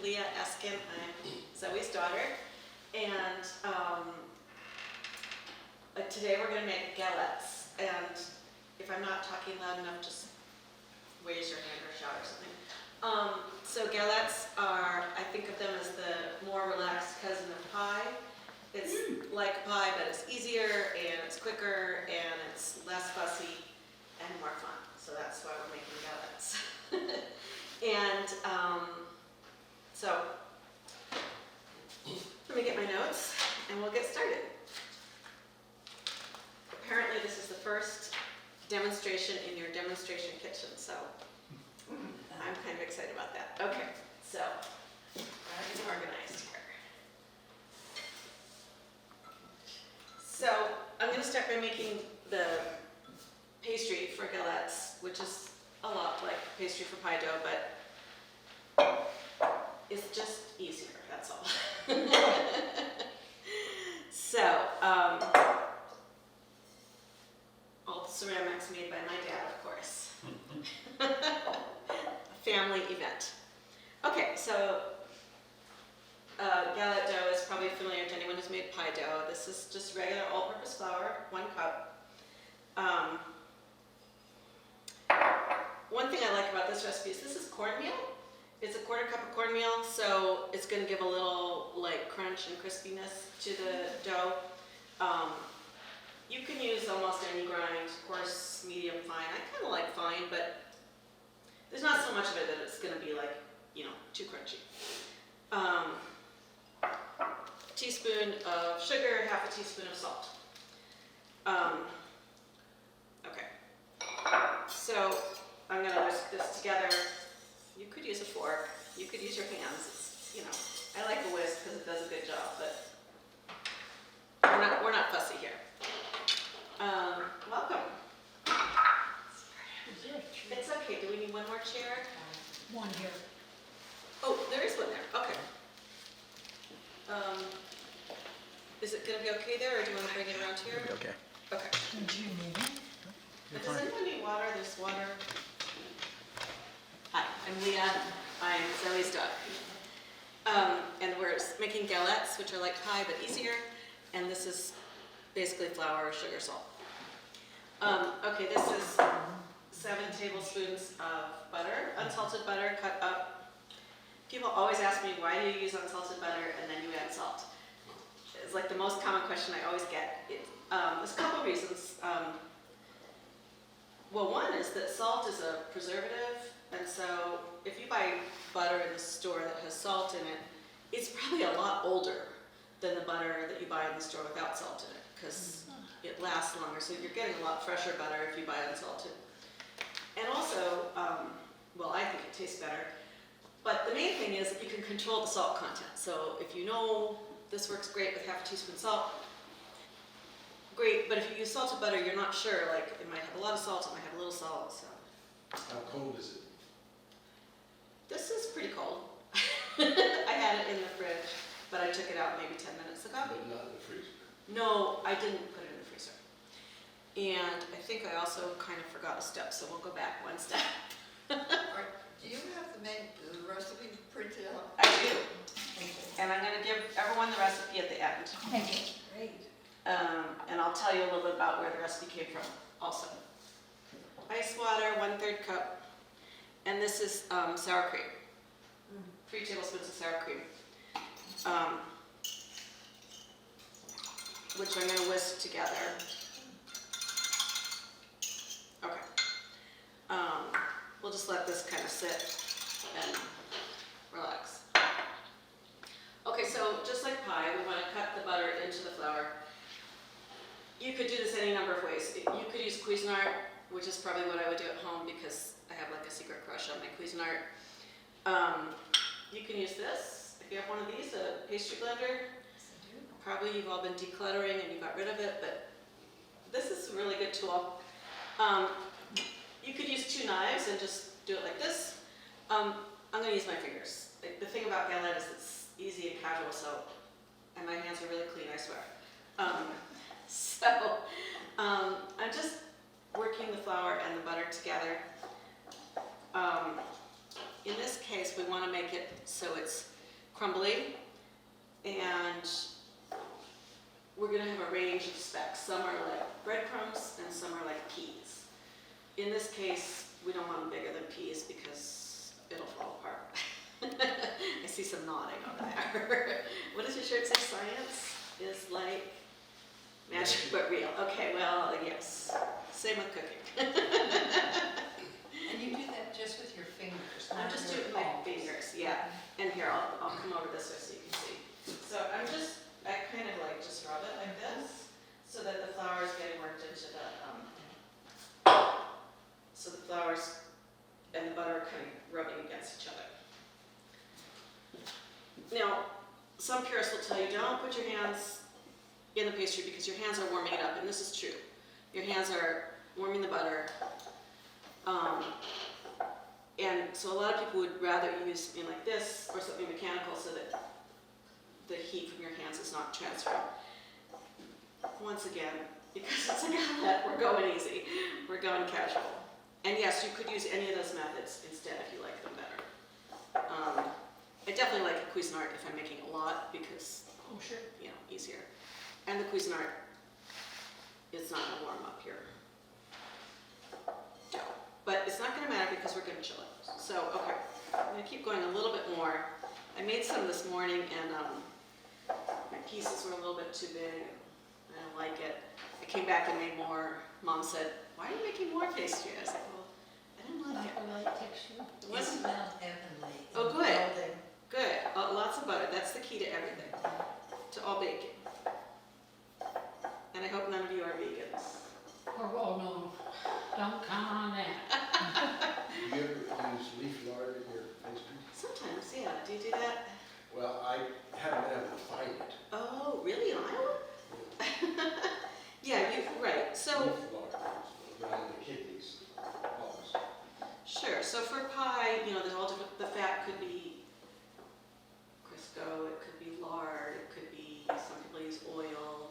Leah Eskin. I'm Zoe's daughter, and today we're going to make galletes. And if I'm not talking loud enough, just raise your hand or shout or something. So galletes are, I think of them as the more relaxed cousin of pie. It's like pie, but it's easier and it's quicker and it's less fussy and more fun. So that's why we're making galletes. And so let me get my notes and we'll get started. Apparently this is the first demonstration in your demonstration kitchen, so I'm kind of excited about that. Okay, so I'm organized here. So I'm going to start by making the pastry for galletes, which is a lot like pastry for pie dough, but it's just easier, that's all. So, all the ceramics made by my dad, of course. A family event. Okay, so galette dough is probably familiar to anyone who's made pie dough. This is just regular all-purpose flour, 1 cup. One thing I like about this recipe is this is cornmeal. It's a 1/4 cup of cornmeal, so it's going to give a little like crunch and crispiness to the dough. You can use almost any grind, coarse, medium, fine. I kind of like fine, but there's not so much of it that it's going to be like, you know, too crunchy. Teaspoon of sugar, 1/2 teaspoon of salt. Okay, so I'm going to whisk this together. You could use a fork, you could use your hands. It's, you know, I like a whisk because it does a good job, but we're not fussy here. Welcome. It's okay. Do we need one more chair? One here. Oh, there is one there. Okay. Is it going to be okay there, or do you want to bring it around here? It'll be okay. Okay. Do you need it? Does anyone need water? There's water. Hi, I'm Leah. I'm Zoe's daughter. And we're making galletes, which are like pie but easier. And this is basically flour, sugar, salt. Okay, this is 7 tablespoons of butter, unsalted butter, cut up. People always ask me, why do you use unsalted butter and then you add salt? It's like the most common question I always get. There's a couple of reasons. Well, one is that salt is a preservative, and so if you buy butter in the store that has salt in it, it's probably a lot older than the butter that you buy in the store without salt in it, because it lasts longer, so you're getting a lot fresher butter if you buy unsalted. And also, well, I think it tastes better, but the main thing is that you can control the salt content. So if you know this works great with 1/2 teaspoon salt, great, but if you use salted butter, you're not sure, like it might have a lot of salt, it might have a little salt, so. How cold is it? This is pretty cold. I had it in the fridge, but I took it out maybe 10 minutes ago. But not in the freezer. No, I didn't put it in the freezer. And I think I also kind of forgot a step, so we'll go back one step. Do you have the recipe printed out? I do. And I'm going to give everyone the recipe at the end. Thank you. Great. And I'll tell you a little bit about where the recipe came from also. Ice water, 1/3 cup. And this is sour cream. 3 tablespoons of sour cream. Which I'm going to whisk together. Okay. We'll just let this kind of sit and relax. Okay, so just like pie, we want to cut the butter into the flour. You could do this any number of ways. You could use Cuisinart, which is probably what I would do at home because I have like a secret crush on my Cuisinart. You can use this. If you have one of these, a pastry blender. Probably you've all been decluttering and you got rid of it, but this is a really good tool. You could use 2 knives and just do it like this. I'm going to use my fingers. The thing about galette is it's easy and casual, so, and my hands are really clean, I swear. I'm just working the flour and the butter together. In this case, we want to make it so it's crumbly, and we're gonna have a range of specs. Some are like breadcrumbs and some are like peas. In this case, we don't want them bigger than peas because it'll fall apart. I see some nodding over there. What does your shirt say? Science is like magic but real. Okay, well, yes. Same with cooking. And you do that just with your fingers, I'm not just your doing my palms. fingers, yeah. And here, I'll come over this way so you can see. So I kind of like just rub it like this so that the flour is getting worked into the, so the flours and the butter are kind of rubbing against each other. Now, some purists will tell you don't put your hands in the pastry because your hands are warming it up, and this is true. Your hands are warming the butter. And so a lot of people would rather use something like this or something mechanical so that the heat from your hands is not transferring. Once again, because it's a galette, we're going easy. We're going casual. And yes, you could use any of those methods instead if you like them better. I definitely like a Cuisinart if I'm making a lot because, Oh, sure. you know, easier. And the Cuisinart is not going to warm up your dough. But it's not going to matter because we're going to chill it. So, okay, I'm going to keep going a little bit more. I made some this morning and my pieces were a little bit too big. I don't like it. I came back and made more. Mom said, "Why are you making more pastry?" I was like, "Well, I didn't like it." Not the right texture. It It wasn't smells heavenly. Oh, good. Golden. good. Lots of butter. That's the key to everything, to all baking. And I hope none of you are vegans. Oh, no, don't count on that. Do you ever use leaf lard in your pastry? Sometimes, yeah. Do you do that? Well, I haven't been able to find it. Oh, really? In Iowa? Yeah, right. So, Leaf lard, around the kidneys, always. sure. So for pie, you know, there's all different, the fat could be Crisco, it could be lard, it could be, some people use oil,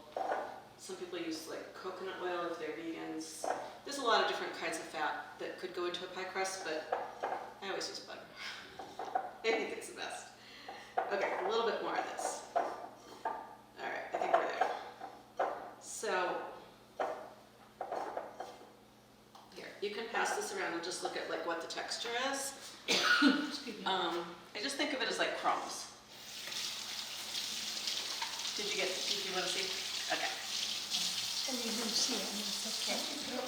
some people use like coconut oil if they're vegans. There's a lot of different kinds of fat that could go into a pie crust, but I always use butter. I think it's the best. Okay, a little bit more of this. All right, I think we're there. So, here, you can pass this around and just look at like what the texture is. Excuse me. I just think of it as like crumbs. Did you want to see? Okay. And you can see it, and it's okay.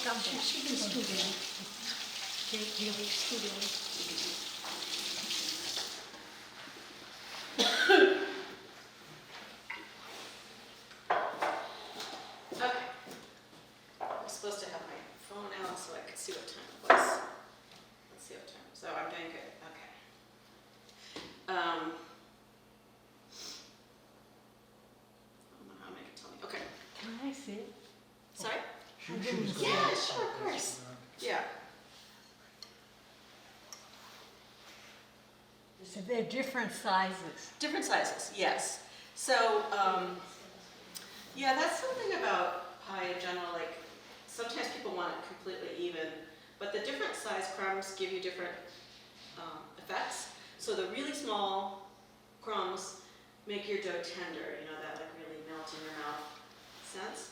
Come here, she can scoot in. Really scoot in. Okay. I'm supposed to have my phone out so I could see what time it was. Let's see what time. So I'm doing good. Okay. I don't know how to make it tell me. Okay. Can I see it? Sorry? I didn't see Yeah, it. sure, of course. Yeah. So they're different sizes. Different sizes, yes. So, yeah, that's something about pie in general. Like, sometimes people want it completely even, but the different size crumbs give you different effects. So the really small crumbs make your dough tender, you know, that like really melt in your mouth sense.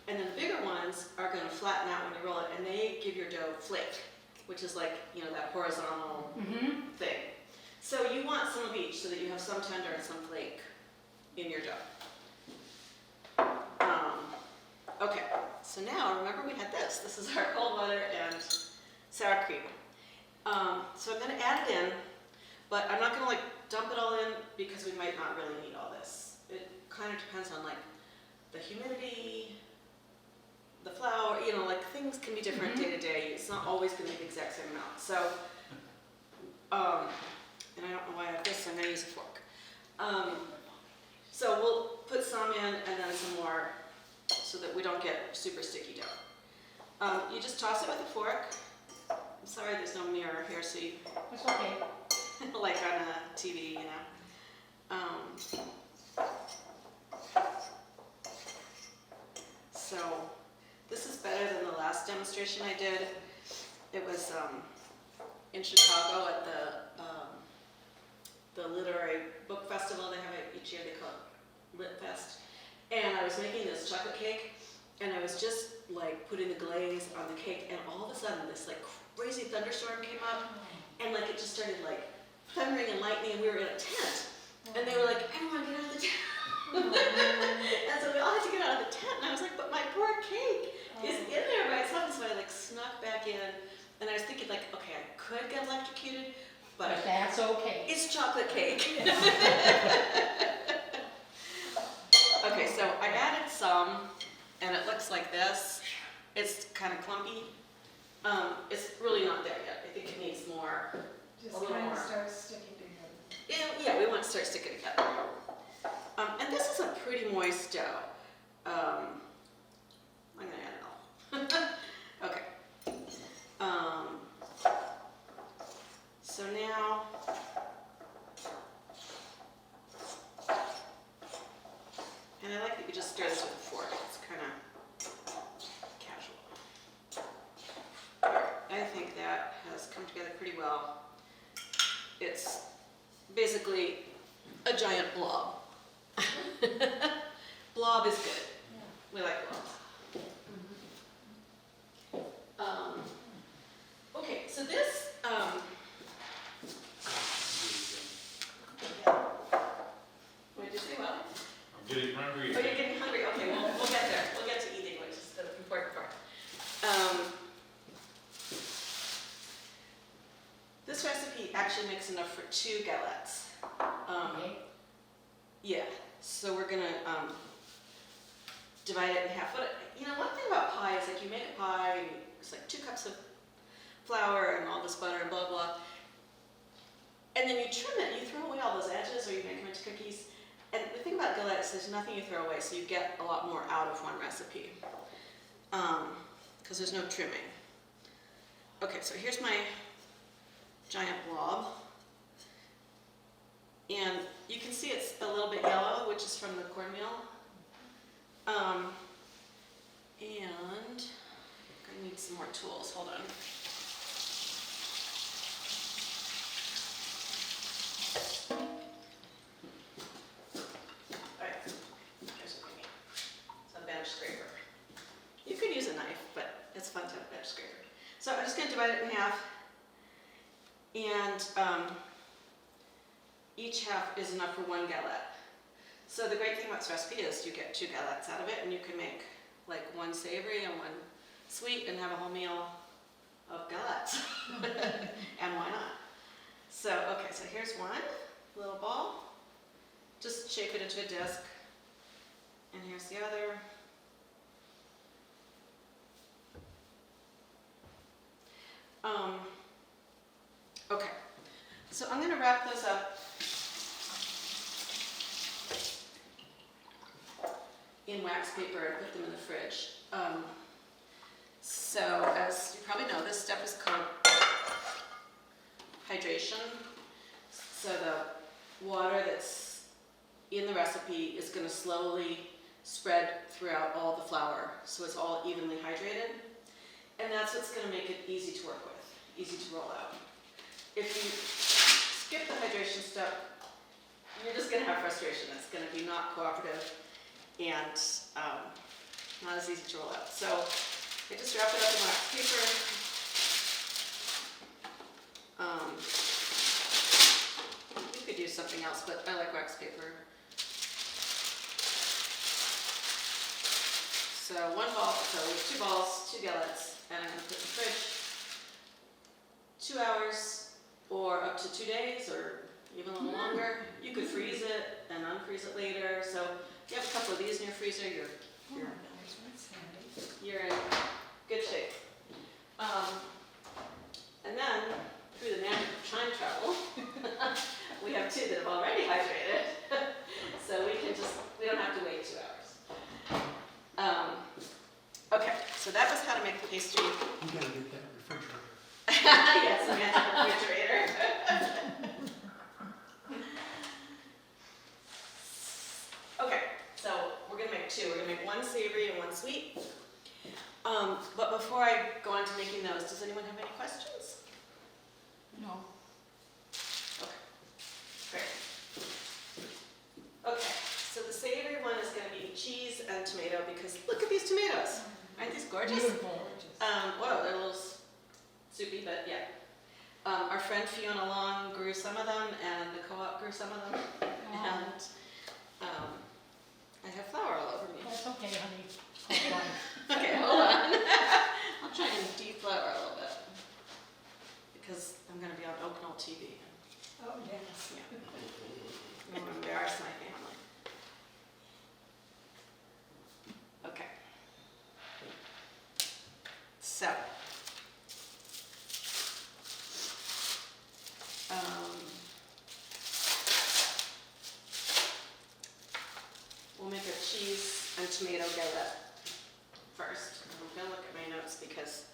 And then the bigger ones are going to flatten out when you roll it, and they give your dough flake, which is like, you know, that horizontal thing. So you want some of each so that you have some tender and some flake in your dough. Okay, so now remember we had this. This is our cold butter and sour cream. So I'm going to add it in, but I'm not going to like dump it all in because we might not really need all this. It kind of depends on like the humidity, the flour, you know, like things can be different day to day. It's not always going to be the exact same amount. So, and I don't know why I have this, so I'm going to use a fork. So we'll put some in and then some more so that we don't get super sticky dough. You just toss it with a fork. I'm sorry there's no mirror here, so you, It's okay. like on a TV, you know. So this is better than the last demonstration I did. It was in Chicago at the the literary book festival they have each year. They call it Lit Fest. And I was making this chocolate cake, and I was just like putting the glaze on the cake, and all of a sudden this like crazy thunderstorm came up, and like it just started like thundering and lightning, and we were in a tent, and they were like, everyone get out of the tent. And so we all had to get out of the tent, and I was like, but my poor cake is in there by itself. And so I like snuck back in, and I was thinking like, okay, I could get electrocuted, but That's okay. it's chocolate cake. Okay, so I added some, and it looks like this. It's kind of clumpy. It's really not there yet. I think it needs more. Just A little kind more. of start sticking together. Yeah, we want to start sticking together. And this is a pretty moist dough. I'm gonna add it all. Okay. So now, and I like that you just stir this with a fork. It's kind of casual. I think that has come together pretty well. It's basically a giant blob. Blob is good. We like blobs. Okay, so this, what did you say, Bob? I'm getting hungry. Oh, you're getting hungry? Okay, we'll get there. We'll get to eating, which is the important part. This recipe actually makes enough for 2 galettes. Okay. Yeah, so we're gonna divide it in half. But you know, one thing about pie is like you make a pie, and it's like 2 cups of flour and all this butter and blah blah. And then you trim it, you throw away all those edges, or you make them into cookies. And the thing about galettes, there's nothing you throw away, so you get a lot more out of one recipe. Because there's no trimming. Okay, so here's my giant blob. And you can see it's a little bit yellow, which is from the cornmeal. And I need some more tools, hold on. Alright, here's what we need. It's a bench scraper. You could use a knife, but it's fun to have a bench scraper. So I'm just going to divide it in half. And each half is enough for 1 galette. So the great thing about this recipe is you get 2 galettes out of it, and you can make like 1 savory and 1 sweet and have a whole meal of galettes. And why not? So, okay, so here's one little ball. Just shape it into a disc. And here's the other. Okay, so I'm going to wrap those up in wax paper and put them in the fridge. So as you probably know, this step is called hydration. So the water that's in the recipe is going to slowly spread throughout all the flour, so it's all evenly hydrated. And that's what's going to make it easy to work with, easy to roll out. If you skip the hydration step, you're just going to have frustration. It's going to be not cooperative and not as easy to roll out. So I just wrap it up in wax paper. You could use something else, but I like wax paper. So 1 ball, so we have 2 balls, 2 galettes, and I'm going to put in the fridge 2 hours or up to 2 days or even a little longer. You could freeze it and unfreeze it later. So if you have a couple of these in your freezer, you're in good shape. And then, through the magic of time travel, we have 2 that have already hydrated. So we don't have to wait 2 hours. Okay, so that was how to make the pastry. You gotta get that refrigerator. Yes, the magic refrigerator. Okay, so we're gonna make 2. We're gonna make 1 savory and 1 sweet. But before I go on to making those, does anyone have any questions? No. Okay, great. tomatoes. Aren't these gorgeous? Beautiful. Whoa, they're a little soupy, but yeah. Our friend Fiona Long grew some of them, and the co-op grew some of them. And I have flour all over me. That's okay, honey. Hold on. Okay, hold on. I'll try and deflour a little bit because I'm going to be on Oak Knoll TV. Oh, yes. Yeah. I don't want to embarrass my family. Okay. So, we'll make a cheese and tomato galette first. I'm going to look at my notes because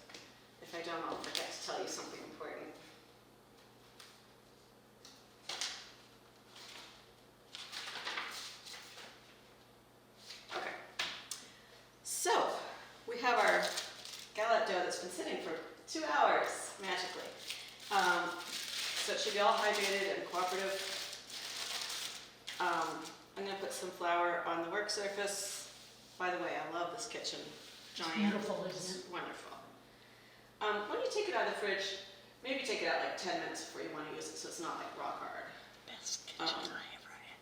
if I don't, I'll forget to tell you something important. Okay. So, we have our galette dough that's been sitting for 2 hours, magically. So it should be all hydrated and cooperative. I'm going to put some flour on the work surface. By the way, I love this kitchen. Giant. Beautiful, isn't It's wonderful. When you take it out of the fridge, maybe take it out like 10 minutes before you want to use it so it's not like rock hard. Best kitchen I ever had.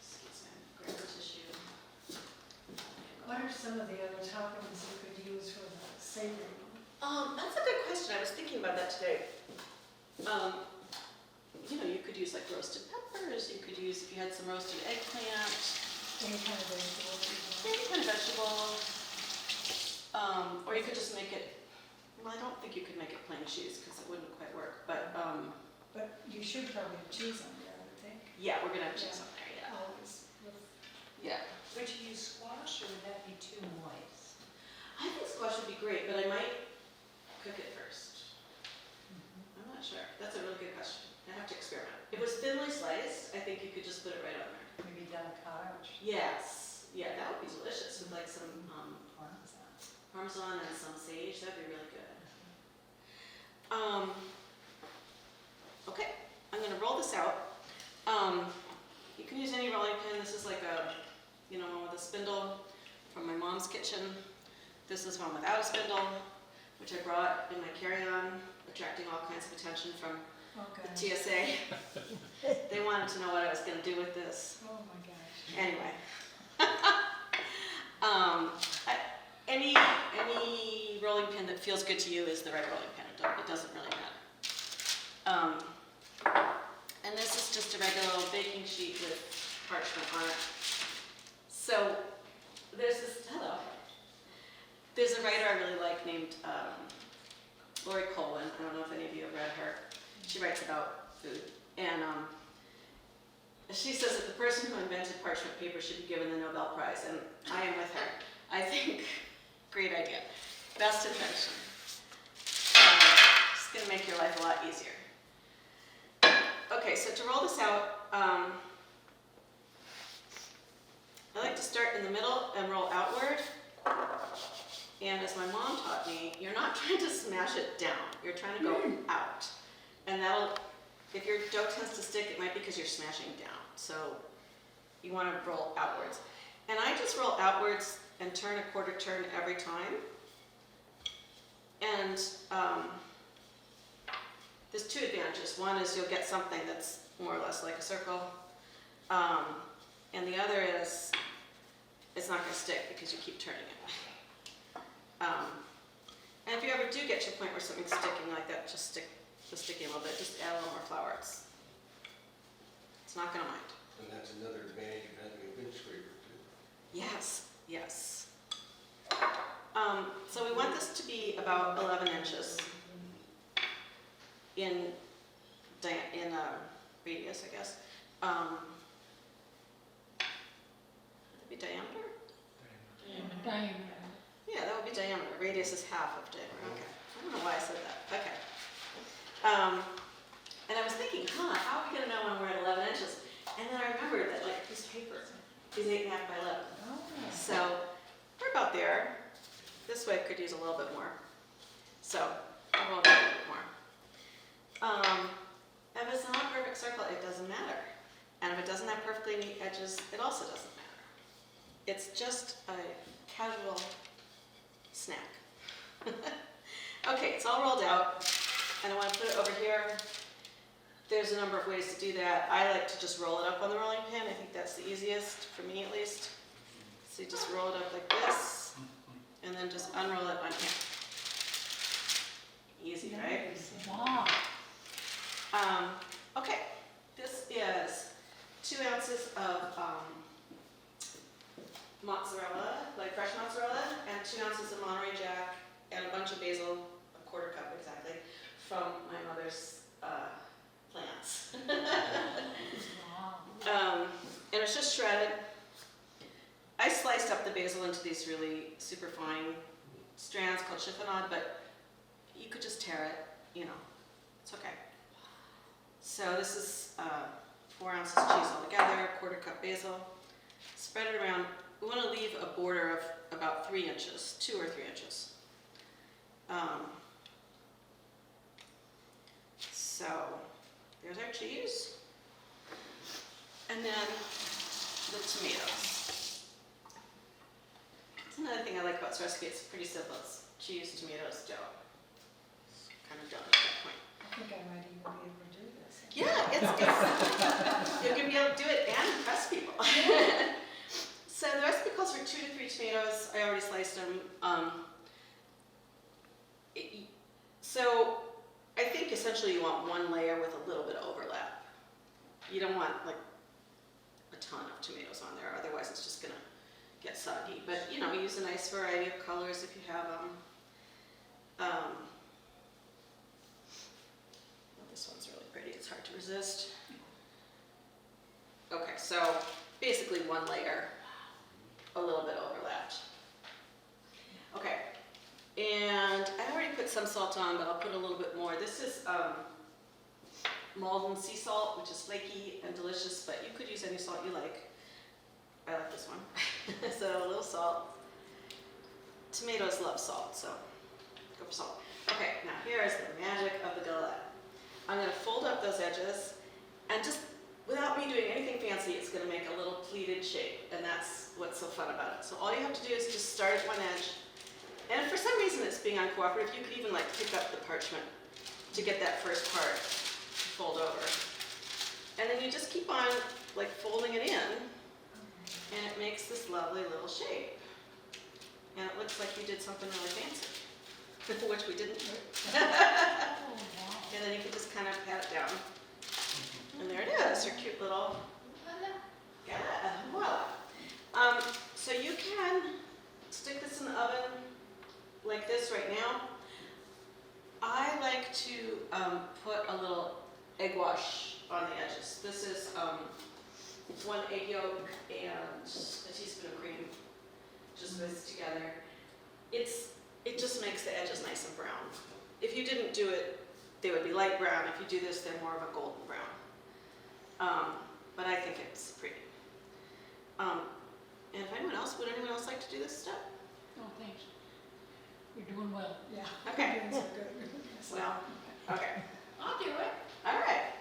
Excuse me, grab the tissue. What are some of the other toppings you could use for the savory one? That's a good question. I was thinking about that today. You know, you could use like roasted peppers. You could use, if you had some roasted eggplant, Any kind of vegetable? any kind of vegetable. Or you could just make it, well, I don't think you could make it plain cheese because it wouldn't quite work. But But you should probably have cheese on there, I would think. yeah, we're going to have cheese on there, yeah. Always. with- Yeah. Would you use squash or would that be too moist? I think squash would be great, but I might cook it first. I'm not sure. That's a really good question. I have to experiment. If it was thinly sliced, I think you could just put it right on there. Maybe delicata or Yes. Yeah, that would be delicious with like some parmesan? Parmesan and some sage. That'd be really good. Okay, I'm gonna roll this out. You can use any rolling pin. This is like a, you know, one with a spindle from my mom's kitchen. This is one without a spindle, which I brought in my carry-on, attracting all kinds of attention from Okay. the TSA. They wanted to know what I was gonna do with this. Oh, my gosh. Anyway. Any rolling pin that feels good to you is the right rolling pin. It doesn't really matter. And this is just a regular old baking sheet with parchment on it. So there's this, hello. There's a writer I really like named Lori Colwin. I don't know if any of you have read her. She writes about food. And she says that the person who invented parchment paper should be given the Nobel Prize, and I am with her. I think, great idea. Best invention. It's going to make your life a lot easier. Okay, so to roll this out, I like to start in the middle and roll outward. And as my mom taught me, you're not trying to smash it down. You're trying to go out. And that'll, if your dough tends to stick, it might be because you're smashing down. So you want to roll outwards. And I just roll outwards and turn a quarter turn every time. And there's 2 advantages. One is you'll get something that's more or less like a circle. And the other is it's not going to stick because you keep turning it. And if you ever do get to a point where something's sticking like that, just stick the sticky a little bit. Just add a little more flour. It's not going to mind. And that's another advantage of having a good scraper too. Yes, yes. So we want this to be about 11 inches in radius, I guess. Would it be diameter? Diameter. Yeah, that would be diameter. Radius is half of diameter. Okay. I don't know why I said that. Okay. And I was thinking, how are we going to know when we're at 11 inches? And then I remembered that like piece of paper is 8.5 by 11. Oh. So we're about there. This way could use a little bit more. So I'll roll it a little bit more. If it's not a perfect circle, it doesn't matter. And if it doesn't have perfectly neat edges, it also doesn't matter. It's just a casual snack. Okay, it's all rolled out, and I want to put it over here. There's a number of ways to do that. I like to just roll it up on the rolling pin. I think that's the easiest, for me at least. So you just roll it up like this, and then just unroll it on here. Easy, right? Wow. Okay, this is 2 ounces of mozzarella, like fresh mozzarella, and 2 ounces of Monterey Jack, and a bunch of basil, a 1/4 cup exactly, from my mother's plants. Wow. And it's just shredded. I sliced up the basil into these really super fine strands called chiffonade, but you could just tear it, you know, it's okay. So this is 4 ounces cheese altogether, 1/4 cup basil. Spread it around. We want to leave a border of about 3 inches, 2 or 3 inches. So there's our cheese. And then the tomatoes. That's another thing I like about this recipe. It's pretty simple. It's cheese, tomatoes, dough. It's kind of done at that point. I think I might even be able to do this. Yeah, it's you're gonna be able to do it and impress people. So the recipe calls for 2 to 3 tomatoes. I already sliced them. So I think essentially you want 1 layer with a little bit of overlap. You don't want like a ton of tomatoes on there, otherwise it's just gonna get soggy. But you know, use a nice variety of colors if you have them. This one's really pretty. It's hard to resist. Okay, so basically 1 layer, a little bit overlapped. Okay, and I already put some salt on, but I'll put a little bit more. This is Malden sea salt, which is flaky and delicious, but you could use any salt you like. I like this one. So a little salt. Tomatoes love salt, so go for salt. Okay, now here is the magic of the galette. I'm going to fold up those edges, and just without me doing anything fancy, it's going to make a little pleated shape, and that's what's so fun about it. So all you have to do is just start at one edge, and if for some reason it's being uncooperative, you could even like pick up the parchment to get that first part to fold over. And then you just keep on like folding it in, and it makes this lovely little shape. And it looks like you did something really fancy, which we didn't do. Oh, wow. And then you can just kind of pat it down. And there it is, your cute little galette. Voila. So you can stick this in the oven like this right now. I like to put a little egg wash on the edges. This is 1 egg yolk and a teaspoon of cream. Just whisk together. It just makes the edges nice and brown. If you didn't do it, they would be light brown. If you do this, they're more of a golden brown. But I think it's pretty. And if would anyone else like to do this step? Oh, thanks. You're doing well. Yeah. Okay. Doing so good. Well, okay. I'll do it. All right.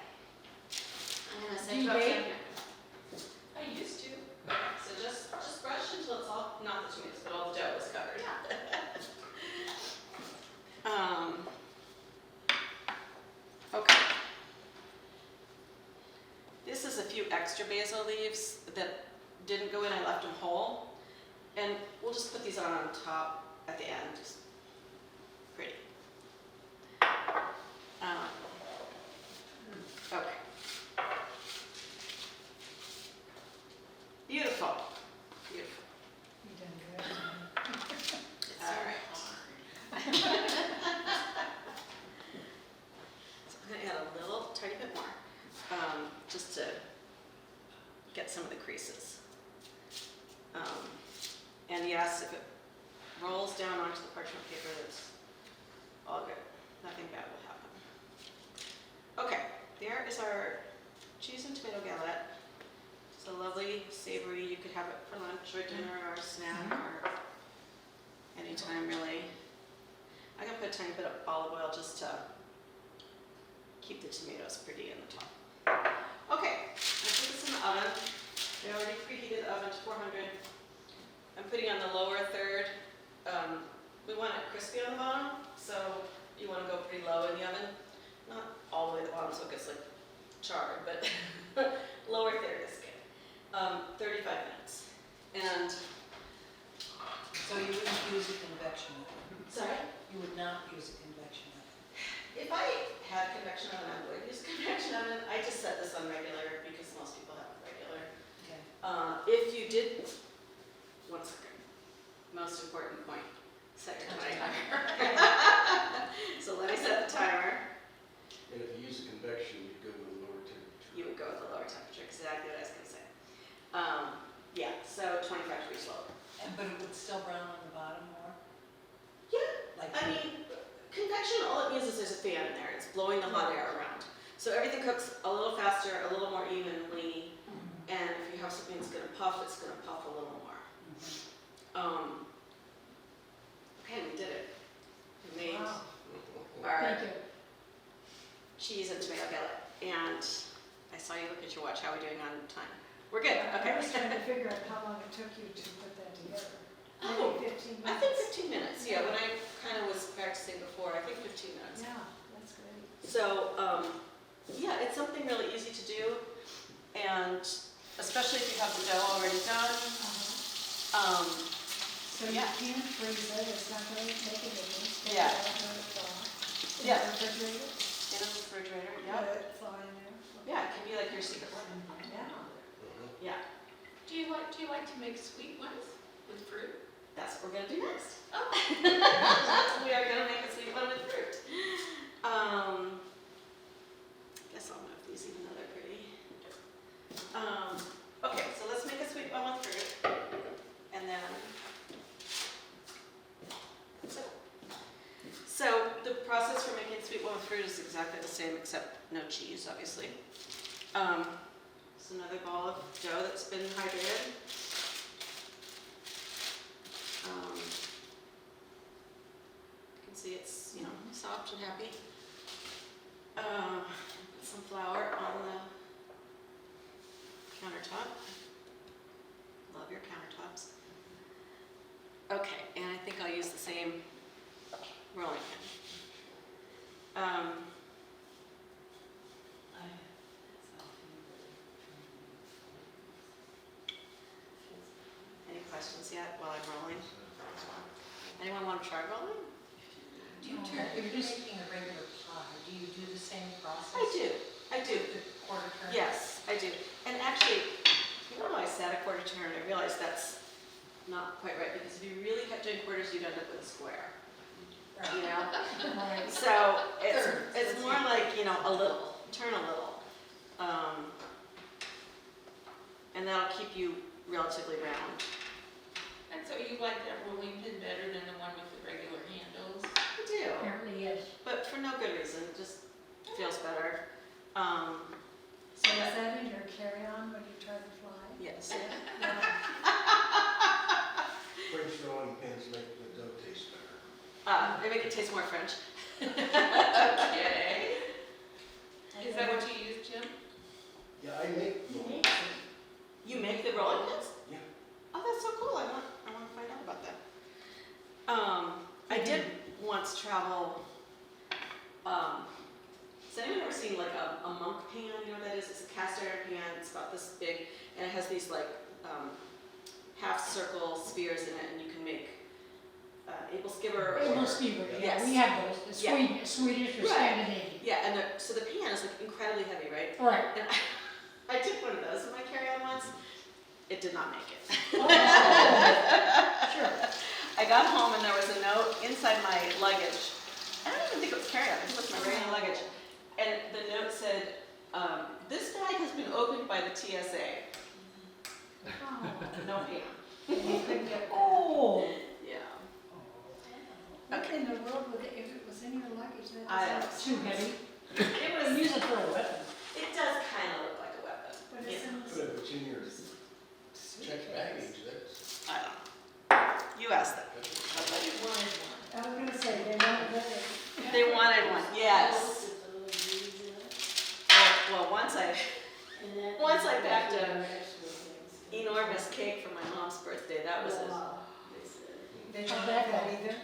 I'm gonna set you up Do you down bake? here. I used to. So just brush until it's all, not the tomatoes, but all the dough is covered. Okay. This is a few extra basil leaves that didn't go in. I left them whole. And we'll just put these on top at the end. Just pretty. Okay. Beautiful. Beautiful. You done good. All right. So I'm going to add a little tiny bit more, just to get some of the creases. And yes, if it rolls down onto the parchment paper, that's all good. Nothing bad will happen. Okay, there is our cheese and tomato galette. It's a lovely, savory. You could have it for lunch or dinner or a snack or anytime, really. I'm going to put a tiny bit of olive oil just to keep the tomatoes pretty in the top. Okay, I put this in the oven. We already preheated the oven to 400. I'm putting on the lower third. We want it crispy on the bottom, so you want to go pretty low in the oven. Not all the way to the bottom so it gets like charred, but lower third is good. 35 minutes. And, So you wouldn't use a convection oven? sorry? You would not use a convection oven? If I had convection oven, I would use convection oven. I just set this on regular because most people have regular. Okay. If you did, one second, most important point, set your timer. So let me set the timer. And if you use a convection, you'd go with a lower temperature. You would go with the lower temperature, exactly what I was going to say. Yeah, so 25 degrees lower. But it would still brown on the bottom more? Yeah, Like, I mean, convection, all it means is there's a fan in there. It's blowing the hot air around. So everything cooks a little faster, a little more evenly. And if you have something that's going to puff, it's going to puff a little more. Okay, we did it. We made Wow. our Thank you. cheese and tomato galette. And I saw you look at your watch. How are we doing on time? We're good. I Okay. was trying to figure out how long it took you to put that together. Oh, Maybe 15 minutes? I think 15 minutes. Yeah, when I kind of was practicing before, I think 15 minutes. Yeah, that's great. So, yeah, it's something really easy to do. And especially if you have the dough already done. So you Yeah. can freeze it, it's not going to make a difference. Take it Yeah. out, let it thaw. Yeah. In the refrigerator? In a refrigerator, Let yeah. it thaw in there. Yeah, it can be like your secret weapon. Yeah. Yeah, Do you like to make sweet ones with fruit? that's what we're gonna do next. Oh. We are gonna make a sweet one with fruit. Guess I'll move these even though they're pretty. Okay, so let's make a sweet one with fruit. And then, that's it. So the process for making sweet one with fruit is exactly the same except no cheese, obviously. It's another ball of dough that's been hydrated. You can see it's, soft and happy. Put some flour on the countertop. Love your countertops. Okay, and I think I'll use the same rolling pin. Any questions yet while I'm rolling? Anyone want to try rolling? do you turn, if you're just making a regular pie, do you do the same process? I do. The quarter turn? Yes, I do. And actually, even though I said a quarter turn, I realized that's not quite right because if you really kept doing quarters, you'd end up with a square. You know? Right. So Thirds. it's more like, a little, turn a little. And that'll keep you relatively round. And so you like that rolling pin better than the one with the regular handles? I do, Apparently, yes. but for no good reason, it just feels better. So is that in your carry-on when you try to fly? Yes. Yeah. French rolling pins make the dough taste better. They make it taste more French. Okay. Is that what you use, Jim? Yeah, I make rolling. You make the rolling pins? Yeah. Oh, that's so cool. I want to find out about that. I did once travel. Has anyone ever seen like a monk pan? You know what that is? It's a cast iron pan. It's about this big, and it has these like half circle spheres in it, and you can make apple skimmer. It or- must be, yeah, Yes. we have those, the Yeah. Swedish or Right. Scandinavian. Yeah, and so the pan is like incredibly heavy, right? All right. And I took one of those in my carry-on once. It did not make it. Oh, sure. I got home and there was a note inside my luggage. I don't even think it was carry-on, it was my regular luggage. And the note said, this bag has been opened by the TSA. Oh, No pan. you couldn't get it. Oh. Yeah. What in the world would it, if it was in your luggage, that I is Too heavy. It was, Use it for a weapon. it does kind of look like a weapon. But it's in Put the. it in your check baggage, that's. I don't know. You asked them. Somebody wanted one. I was gonna say, they wanted it. They wanted one, yes. Well, once I backed a enormous cake for my mom's birthday. That was it. Wow. They How'd didn't that like that go? either?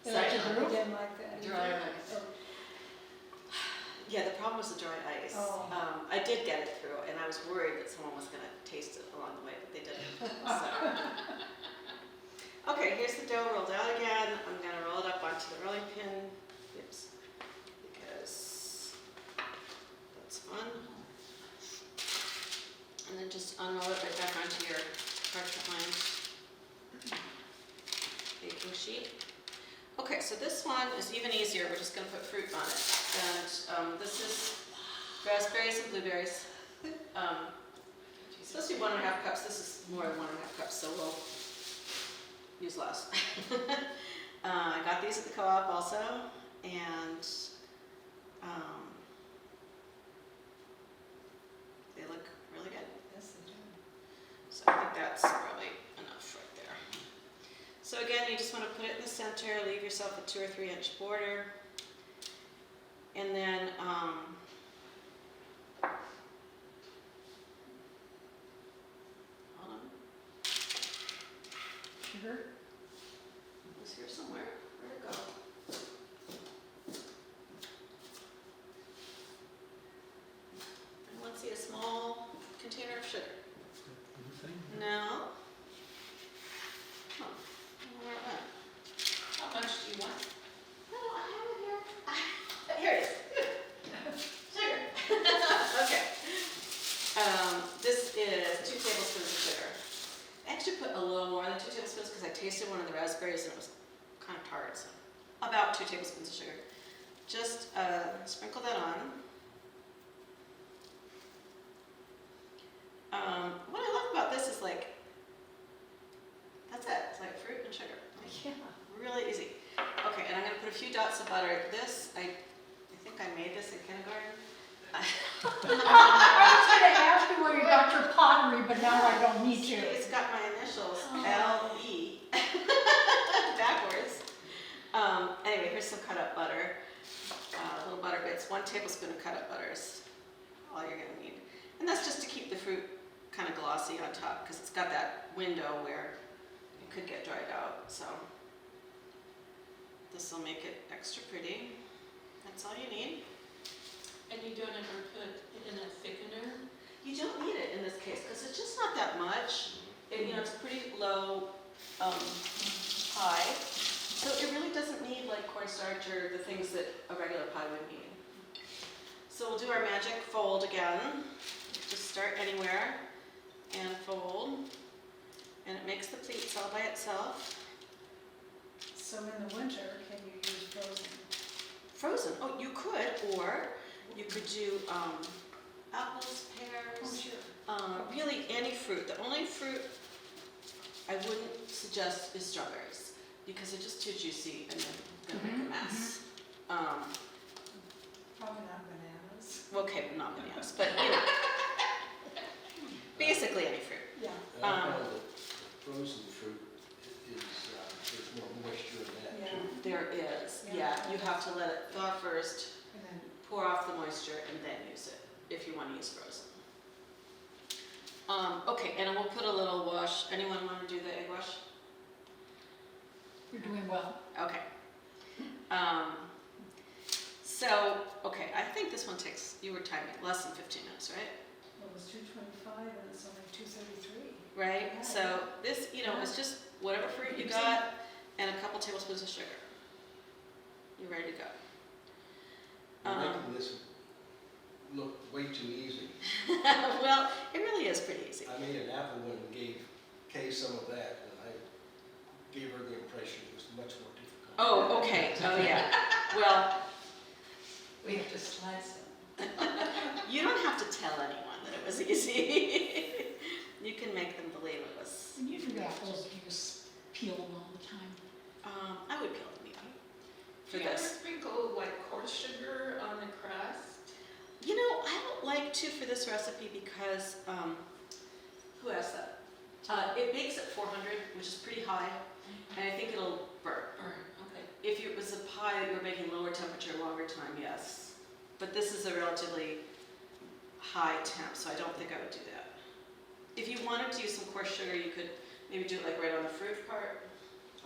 They like the They group? didn't like that either? Dry ice. Oh, Yeah, the problem was the dry ice. Oh. I did get it through, and I was worried that someone was gonna taste it along the way, but they didn't. So. Okay, here's the dough rolled out again. I'm gonna roll it up onto the rolling pin. Oops. Because that's fun. And then just unroll it right back onto your parchment lined baking sheet. Okay, so this one is even easier. We're just gonna put fruit on it. And this is raspberries and blueberries. It's supposed to be 1.5 cups. This is more than 1.5 cups, so we'll use less. I got these at the co-op also, and they look really good. yes, they do. So I think that's probably enough right there. So again, you just want to put it in the center, leave yourself a 2 or 3 inch border, and then hold on, Sugar? it was here somewhere. Where'd it go? Anyone see a small container of sugar? No? Huh. I don't know where it went. How much do you want? No, I have it here. Here it is. Sugar. Okay. This is 2 tablespoons of sugar. I actually put a little more than 2 tablespoons because I tasted one of the raspberries and it was kind of tart, so about 2 tablespoons of sugar. Just sprinkle that on. What I love about this is like, that's it. It's like fruit and sugar. Like, Yeah. really easy. Okay, and I'm gonna put a few dots of butter. This, I think I made this in kindergarten. I was gonna ask you where you got your pottery, but now I don't need to. It's got my initials, L-E, backwards. Anyway, here's some cut up butter. Little butter bits, 1 tablespoon of cut up butter is all you're gonna need. And that's just to keep the fruit kind of glossy on top, because it's got that window where it could get dried out, so. This will make it extra pretty. That's all you need. And you don't ever put it in a thickener? You don't need it in this case, because it's just not that much. It, it's a pretty low pie. So it really doesn't need like cornstarch or the things that a regular pie would need. So we'll do our magic fold again. Just start anywhere and fold. And it makes the pleats all by itself. So in the winter, can you use frozen? Frozen, oh, you could, or you could do apples, pears, sure. really any fruit. The only fruit I wouldn't suggest is strawberries, because they're just too juicy and they're gonna make a mess. Probably not bananas. Okay, not bananas, but basically any fruit. Yeah. And I found that frozen fruit is, there's more moisture in that Yeah. too. There is, Yeah. yeah, you have to let it thaw first, And then, pour off the moisture, and then use it, if you want to use frozen. Okay, and we'll put a little wash. Anyone want to do the egg wash? You're doing well. Okay. Okay, I think this one takes, you were timing, less than 15 minutes, right? well, it was 225 and it's only 233. Right? Yeah. So this, is just whatever fruit you got and a couple tablespoons of sugar. You're ready to go. You're making this look way too easy. Well, it really is pretty easy. I made an apple one and gave Kay some of that, and I gave her the impression it was much more difficult. Oh, okay. Oh, yeah. Well, We have to slice them. you don't have to tell anyone that it was easy. You can make them believe it was. When you do apples, do you just peel them all the time? I would peel them, yeah. For Do you ever this. sprinkle like coarse sugar on the crust? I don't like to for this recipe because, who asked that? It bakes at 400, which is pretty high, and I think it'll burn. Okay. If it was a pie that you were making lower temperature, longer time, yes. But this is a relatively high temp, so I don't think I would do that. If you wanted to use some coarse sugar, you could maybe do it like right on the fruit part.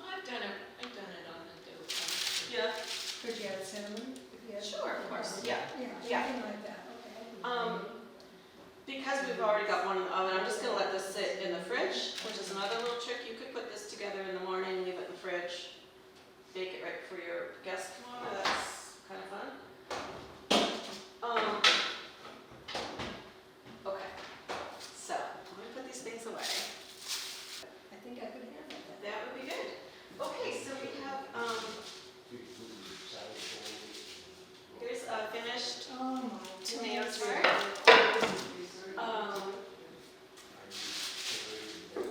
I've done it on the dough. Yeah. Could you add cinnamon? Could you add- Sure, of course, yeah. Yeah, something like that, okay. Because we've already got one in the oven, I'm just gonna let this sit in the fridge, which is another little trick. You could put this together in the morning, leave it in the fridge, bake it right before your guests come over. That's kind of fun. Okay, so I'm gonna put these things away. I think I could handle that. That would be good. Okay, so we have, here's a finished Oh my. tomato goodness. tart.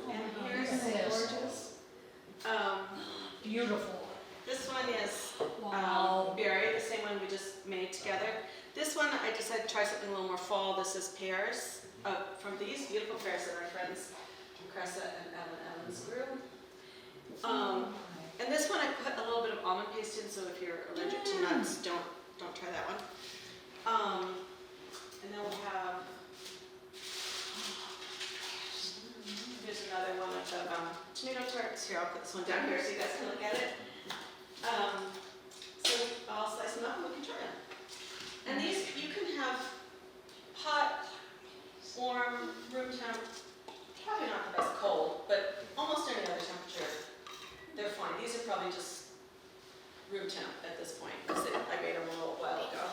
And here's, Isn't it gorgeous? Beautiful. this one is Wow. berry, the same one we just made together. This one, I decided to try something a little more fall. This is pears, from these beautiful pears that our friends Cressa and Ellen Evans grew. And this one I put a little bit of almond paste in, so if you're allergic to nuts, don't try that one. And then we have, here's another one of the tomato tarts. Here, I'll put this one down here so you guys can look at it. So I'll slice them up and we can try them. And these, you can have hot, warm, room temp, probably not the best cold, but almost any other temperature, they're fine. These are probably just room temp at this point, because I made them a little while ago.